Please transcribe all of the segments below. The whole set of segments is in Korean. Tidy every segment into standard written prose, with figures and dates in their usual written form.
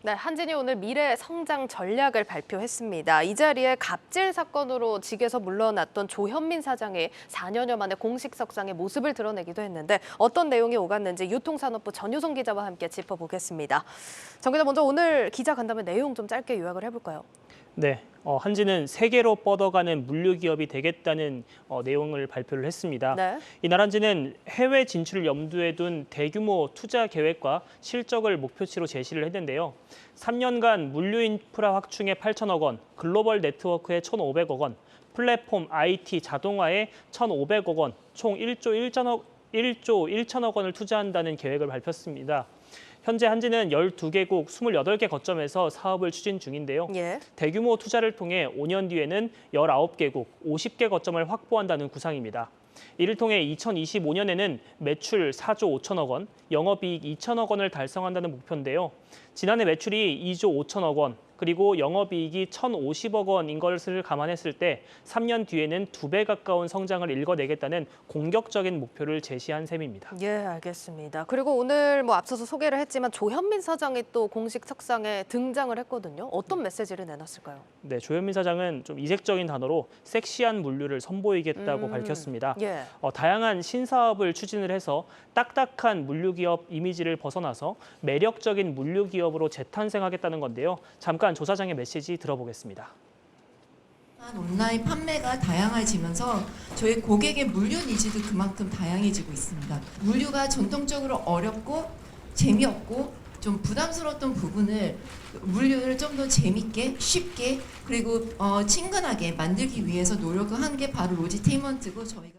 네, 한진이 오늘 미래 성장 전략을 발표했습니다. 이 자리에 갑질 사건으로 직에서 물러났던 조현민 사장이 4년여 만에 공식 석상의 모습을 드러내기도 했는데 어떤 내용이 오갔는지 유통산업부 전효성 기자와 함께 짚어보겠습니다. 정 기자, 먼저 오늘 기자 간담회 내용 좀 짧게 요약을 해볼까요? 네, 한진은 세계로 뻗어가는 물류 기업이 되겠다는 내용을 발표를 했습니다. 네. 이날 한진은 해외 진출을 염두에 둔 대규모 투자 계획과 실적을 목표치로 제시를 했는데요. 3년간 물류 인프라 확충에 8천억 원, 글로벌 네트워크에 1,500억 원, 플랫폼 IT 자동화에 1,500억 원, 총 1조 1천억 원을 투자한다는 계획을 밝혔습니다. 현재 한진은 12개국 28개 거점에서 사업을 추진 중인데요. 예. 대규모 투자를 통해 5년 뒤에는 19개국 50개 거점을 확보한다는 구상입니다. 이를 통해 2025년에는 매출 4조 5천억 원, 영업이익 2천억 원을 달성한다는 목표인데요. 지난해 매출이 2조 5천억 원, 그리고 영업이익이 1,050억 원인 것을 감안했을 때 3년 뒤에는 2배 가까운 성장을 읽어내겠다는 공격적인 목표를 제시한 셈입니다. 예, 알겠습니다. 그리고 오늘 앞서서 소개를 했지만 조현민 사장이 또 공식 석상에 등장을 했거든요. 어떤 메시지를 내놨을까요? 네, 조현민 사장은 좀 이색적인 단어로 섹시한 물류를 선보이겠다고 밝혔습니다. 예. 다양한 신사업을 추진을 해서 딱딱한 물류 기업 이미지를 벗어나서 매력적인 물류 기업으로 재탄생하겠다는 건데요. 잠깐 조 사장의 메시지 들어보겠습니다. 온라인 판매가 다양해지면서 저희 고객의 물류 니즈도 그만큼 다양해지고 있습니다. 물류가 전통적으로 어렵고 재미없고 좀 부담스러웠던 부분을 물류를 좀 더 재밌게 쉽게 그리고 친근하게 만들기 위해서 노력을 한 게 바로 로지테인먼트고 저희가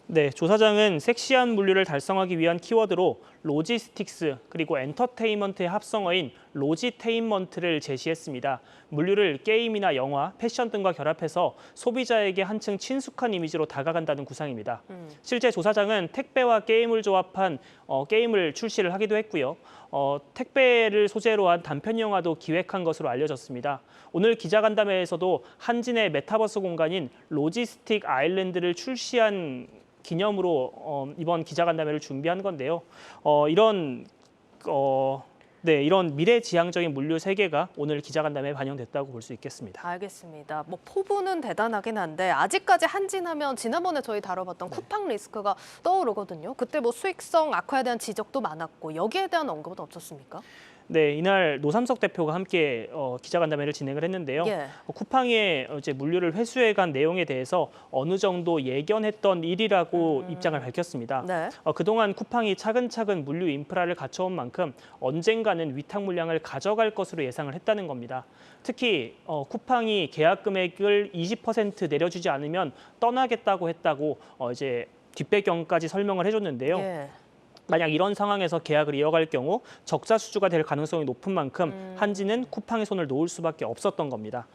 네, 조 사장은 섹시한 물류를 달성하기 위한 키워드로 로지스틱스 그리고 엔터테인먼트의 합성어인 로지테인먼트를 제시했습니다. 물류를 게임이나 영화, 패션 등과 결합해서 소비자에게 한층 친숙한 이미지로 다가간다는 구상입니다. 실제 조 사장은 택배와 게임을 조합한 게임을 출시를 하기도 했고요. 택배를 소재로 한 단편 영화도 기획한 것으로 알려졌습니다. 오늘 기자간담회에서도 한진의 메타버스 공간인 로지스틱 아일랜드를 출시한 기념으로 이번 기자간담회를 준비한 건데요. 이런 미래지향적인 물류 세계가 오늘 기자간담회에 반영됐다고 볼 수 있겠습니다. 알겠습니다. 포부는 대단하긴 한데 아직까지 한진하면 지난번에 저희 다뤄봤던 쿠팡 리스크가 떠오르거든요. 그때 수익성 악화에 대한 지적도 많았고 여기에 대한 언급은 없었습니까? 네, 이날 노삼석 대표가 함께 기자간담회를 진행을 했는데요. 예. 쿠팡의 이제 물류를 회수해간 내용에 대해서 어느 정도 예견했던 일이라고 입장을 밝혔습니다. 네. 그동안 쿠팡이 차근차근 물류 인프라를 갖춰온 만큼 언젠가는 위탁 물량을 가져갈 것으로 예상을 했다는 겁니다. 특히 쿠팡이 계약 금액을 20% 내려주지 않으면 떠나겠다고 했다고 이제 뒷배경까지 설명을 해줬는데요. 예. 만약 이런 상황에서 계약을 이어갈 경우 적자 수주가 될 가능성이 높은 만큼 한진은 쿠팡의 손을 놓을 수밖에 없었던 겁니다.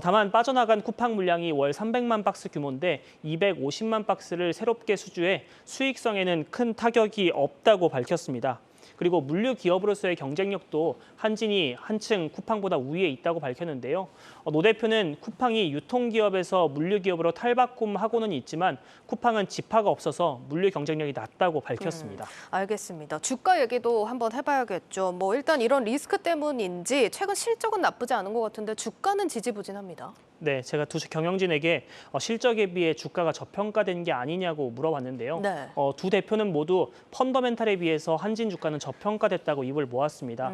다만 빠져나간 쿠팡 물량이 월 300만 박스 규모인데 250만 박스를 새롭게 수주해 수익성에는 큰 타격이 없다고 밝혔습니다. 그리고 물류 기업으로서의 경쟁력도 한진이 한층 쿠팡보다 우위에 있다고 밝혔는데요. 노 대표는 쿠팡이 유통기업에서 물류기업으로 탈바꿈하고는 있지만 쿠팡은 지파가 없어서 물류 경쟁력이 낮다고 밝혔습니다. 알겠습니다. 주가 얘기도 한번 해봐야겠죠. 일단 이런 리스크 때문인지 최근 실적은 나쁘지 않은 것 같은데 주가는 지지부진합니다. 네, 제가 두 경영진에게 실적에 비해 주가가 저평가된 게 아니냐고 물어봤는데요. 네. 두 대표는 모두 펀더멘탈에 비해서 한진 주가는 저평가됐다고 입을 모았습니다.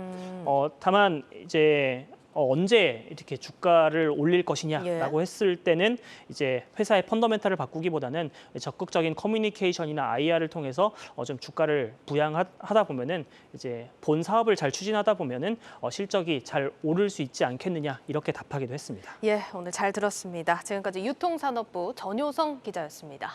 다만 이제 언제 이렇게 주가를 올릴 것이냐라고 했을 때는 이제 회사의 펀더멘탈을 바꾸기보다는 적극적인 커뮤니케이션이나 IR을 통해서 좀 주가를 부양하다 보면은 이제 본 사업을 잘 추진하다 보면은 실적이 잘 오를 수 있지 않겠느냐 이렇게 답하기도 했습니다. 예, 오늘 잘 들었습니다. 지금까지 유통산업부 전효성 기자였습니다.